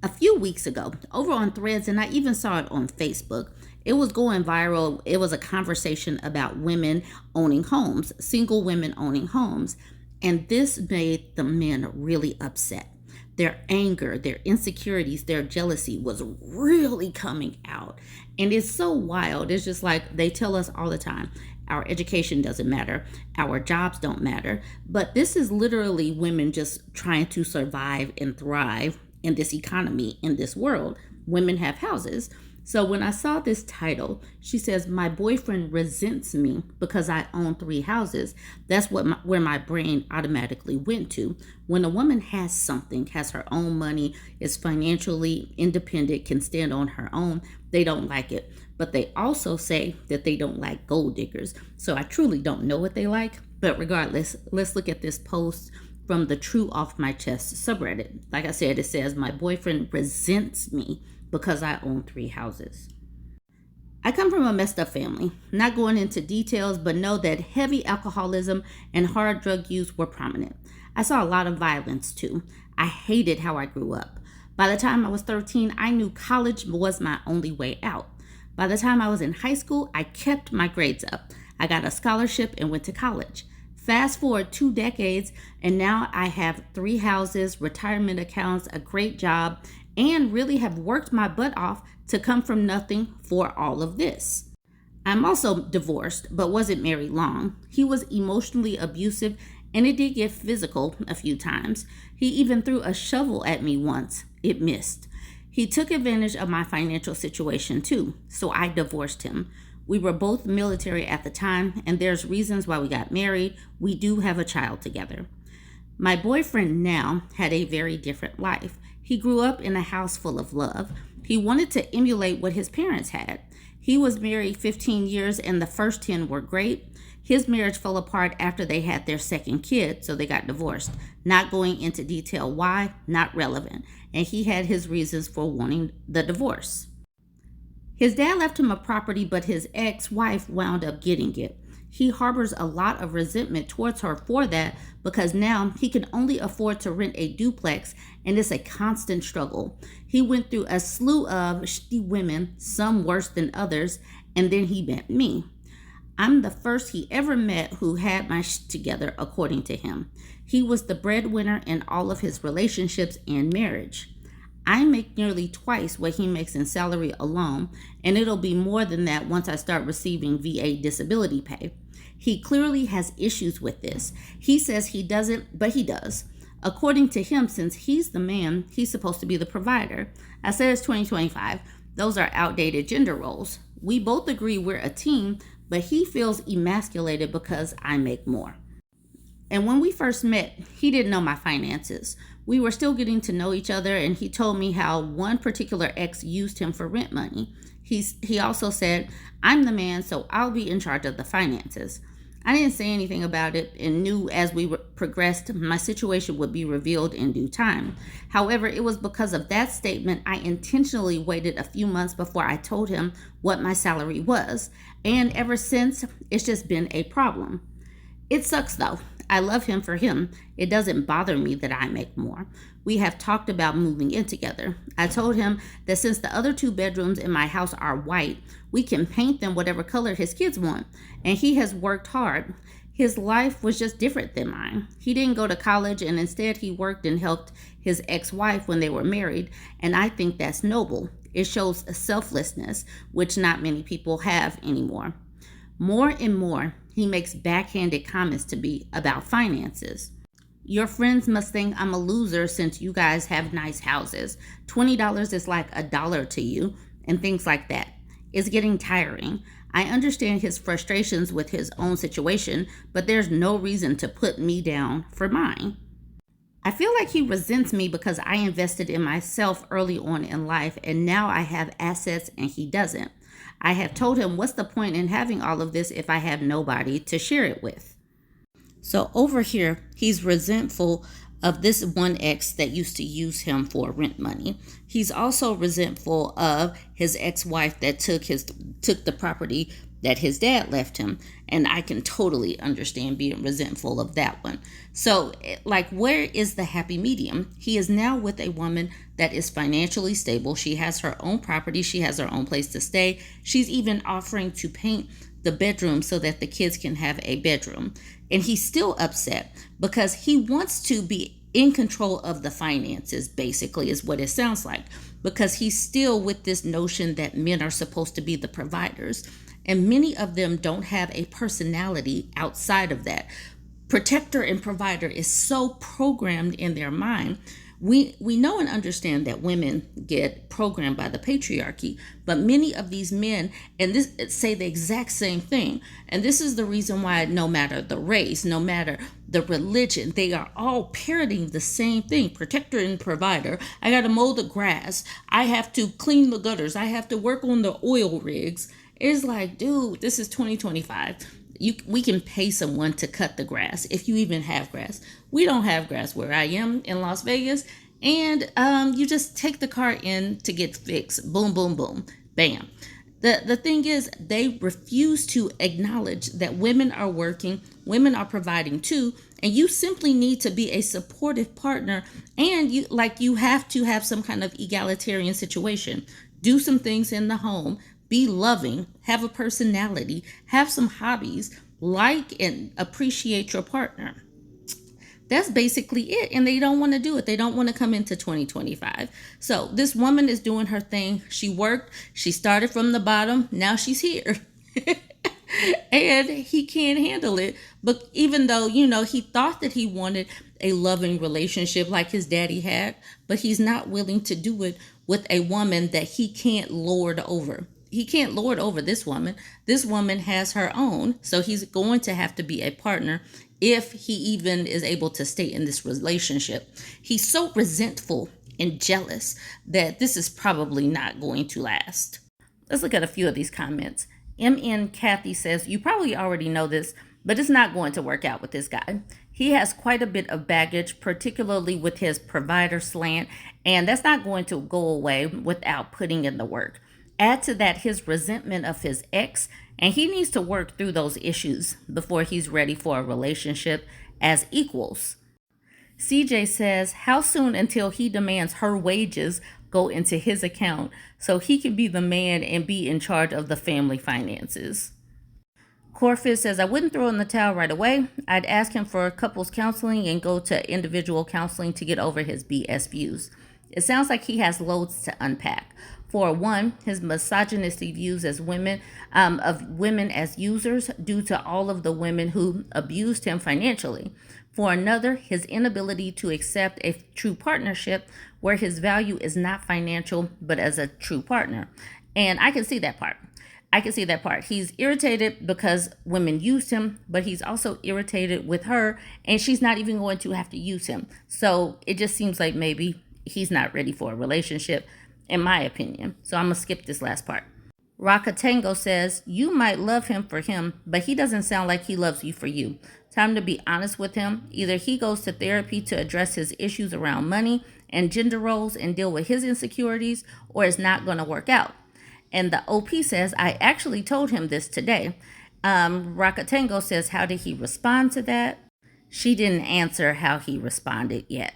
A few weeks ago over on Threads, and I even saw it on Facebook. It was going viral. It was a conversation about women owning homes, single women owning homes. And this made the men really upset. Their anger, their insecurities, their jealousy was really coming out. And it's so wild. It's just like they tell us all the time our education doesn't matter, our jobs don't matter. But this is literally women just trying to survive and thrive in this economy, in this world. Women have houses. So when I saw this title, she says, my boyfriend resents me because I own 3 houses. That's where my brain automatically went to. When a woman has something, has her own money, is financially independent, can stand on her own, they don't like it. But they also say that they don't like gold diggers. So I truly don't know what they like. But regardless, let's look at this post from the True Off My Chest subreddit. Like I said, it says, my boyfriend resents me because I own 3 houses. I come from a messed up family. Not going into details, but know that heavy alcoholism and hard drug use were prominent. I saw a lot of violence too. I hated how I grew up. By the time I was 13, I knew college was my only way out. By the time I was in high school, I kept my grades up. I got a scholarship and went to college. Fast forward 2 decades, and now I have 3 houses, retirement accounts, a great job, and really have worked my butt off to come from nothing for all of this. I'm also divorced, but wasn't married long. He was emotionally abusive, and it did get physical a few times. He even threw a shovel at me once. It missed. He took advantage of my financial situation too, so I divorced him. We were both military at the time, and there's reasons why we got married. We do have a child together. My boyfriend now had a very different life. He grew up in a house full of love. He wanted to emulate what his parents had. He was married 15 years, and the first 10 were great. His marriage fell apart after they had their second kid, so they got divorced. Not going into detail why, not relevant. And he had his reasons for wanting the divorce. His dad left him a property, but his ex-wife wound up getting it. He harbors a lot of resentment towards her for that because now he can only afford to rent a duplex, and it's a constant struggle. He went through a slew of shitty women, some worse than others, and then he met me. I'm the first he ever met who had my shit together, according to him. He was the breadwinner in all of his relationships and marriage. I make nearly twice what he makes in salary alone, and it'll be more than that once I start receiving VA disability pay. He clearly has issues with this. He says he doesn't, but he does. According to him, since he's the man, he's supposed to be the provider. I said it's 2025. Those are outdated gender roles. We both agree we're a team, but he feels emasculated because I make more. And when we first met, he didn't know my finances. We were still getting to know each other, and he told me how one particular ex used him for rent money. He also said, I'm the man, so I'll be in charge of the finances. I didn't say anything about it and knew as we progressed, my situation would be revealed in due time. However, it was because of that statement I intentionally waited a few months before I told him what my salary was. And ever since, it's just been a problem. It sucks though. I love him for him. It doesn't bother me that I make more. We have talked about moving in together. I told him that since the other 2 bedrooms in my house are white, we can paint them whatever color his kids want. And he has worked hard. His life was just different than mine. He didn't go to college, and instead he worked and helped his ex-wife when they were married. And I think that's noble. It shows selflessness, which not many people have anymore. More and more, he makes backhanded comments to me about finances. Your friends must think I'm a loser since you guys have nice houses. $20 is like $1 to you, and things like that. It's getting tiring. I understand his frustrations with his own situation, but there's no reason to put me down for mine. I feel like he resents me because I invested in myself early on in life, and now I have assets and he doesn't. I have told him, what's the point in having all of this if I have nobody to share it with? So over here, he's resentful of this one ex that used to use him for rent money. He's also resentful of his ex-wife that took the property that his dad left him. And I can totally understand being resentful of that one. So, like, where is the happy medium? He is now with a woman that is financially stable. She has her own property, she has her own place to stay. She's even offering to paint the bedroom so that the kids can have a bedroom. And he's still upset because he wants to be in control of the finances, basically, is what it sounds like, because he's still with this notion that men are supposed to be the providers. And many of them don't have a personality outside of that. Protector and provider is so programmed in their mind. We know and understand that women get programmed by the patriarchy, but many of these men and this say the exact same thing. And this is the reason why no matter the race, no matter the religion, they are all parroting the same thing. Protector and provider. I got to mow the grass. I have to clean the gutters. I have to work on the oil rigs. It's like, dude, this is 2025. We can pay someone to cut the grass, if you even have grass. We don't have grass where I am in Las Vegas. And you just take the car in to get fixed. Boom, boom, boom. Bam. The thing is, they refuse to acknowledge that women are working, women are providing too, and you simply need to be a supportive partner. And you have to have some kind of egalitarian situation. Do some things in the home. Be loving, have a personality, have some hobbies, like and appreciate your partner. That's basically it. And they don't want to do it. They don't want to come into 2025. So this woman is doing her thing. She worked. She started from the bottom. Now she's here. And he can't handle it. But even though, he thought that he wanted a loving relationship like his daddy had, but he's not willing to do it with a woman that he can't lord over. He can't lord over this woman. This woman has her own. So he's going to have to be a partner if he even is able to stay in this relationship. He's so resentful and jealous that this is probably not going to last. Let's look at a few of these comments. MN Kathy says, you probably already know this, but it's not going to work out with this guy. He has quite a bit of baggage, particularly with his provider slant, and that's not going to go away without putting in the work. Add to that his resentment of his ex, and he needs to work through those issues before he's ready for a relationship as equals. CJ says, how soon until he demands her wages go into his account so he can be the man and be in charge of the family finances? Corfis says, I wouldn't throw in the towel right away. I'd ask him for couples counseling and go to individual counseling to get over his BS views. It sounds like he has loads to unpack. For one, his misogynistic views as women of women as users due to all of the women who abused him financially. For another, his inability to accept a true partnership where his value is not financial but as a true partner. And I can see that part. He's irritated because women used him, but he's also irritated with her, and she's not even going to have to use him. So it just seems like maybe he's not ready for a relationship, in my opinion. So I'm going to skip this last part. Raka Tango says, you might love him for him, but he doesn't sound like he loves you for you. Time to be honest with him. Either he goes to therapy to address his issues around money and gender roles and deal with his insecurities, or it's not going to work out. And the OP says, I actually told him this today. Raka Tango says, how did he respond to that? She didn't answer how he responded yet.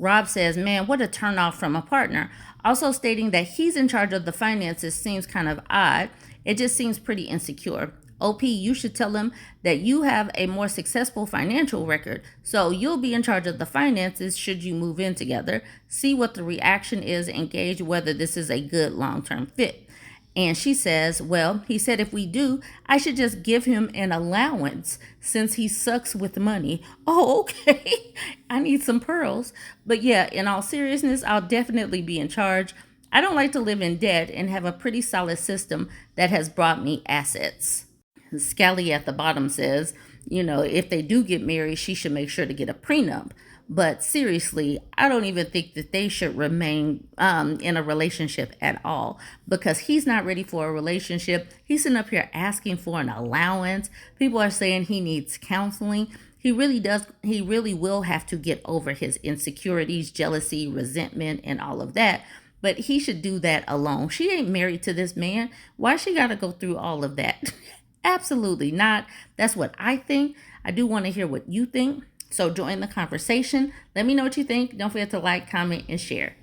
Rob says, man, what a turnoff from a partner. Also stating that he's in charge of the finances seems kind of odd. It just seems pretty insecure. OP, you should tell him that you have a more successful financial record, so you'll be in charge of the finances should you move in together. See what the reaction is and gauge whether this is a good long-term fit. And she says, well, he said if we do, I should just give him an allowance since he sucks with money. Oh, okay. I need some pearls. But yeah, in all seriousness, I'll definitely be in charge. I don't like to live in debt and have a pretty solid system that has brought me assets. Scally at the bottom says, if they do get married, she should make sure to get a prenup. But seriously, I don't even think that they should remain in a relationship at all, because he's not ready for a relationship. He's sitting up here asking for an allowance. People are saying he needs counseling. He really does. He really will have to get over his insecurities, jealousy, resentment, and all of that, but he should do that alone. She ain't married to this man. Why she got to go through all of that? Absolutely not. That's what I think. I do want to hear what you think. So join the conversation. Let me know what you think. Don't forget to like, comment, and share.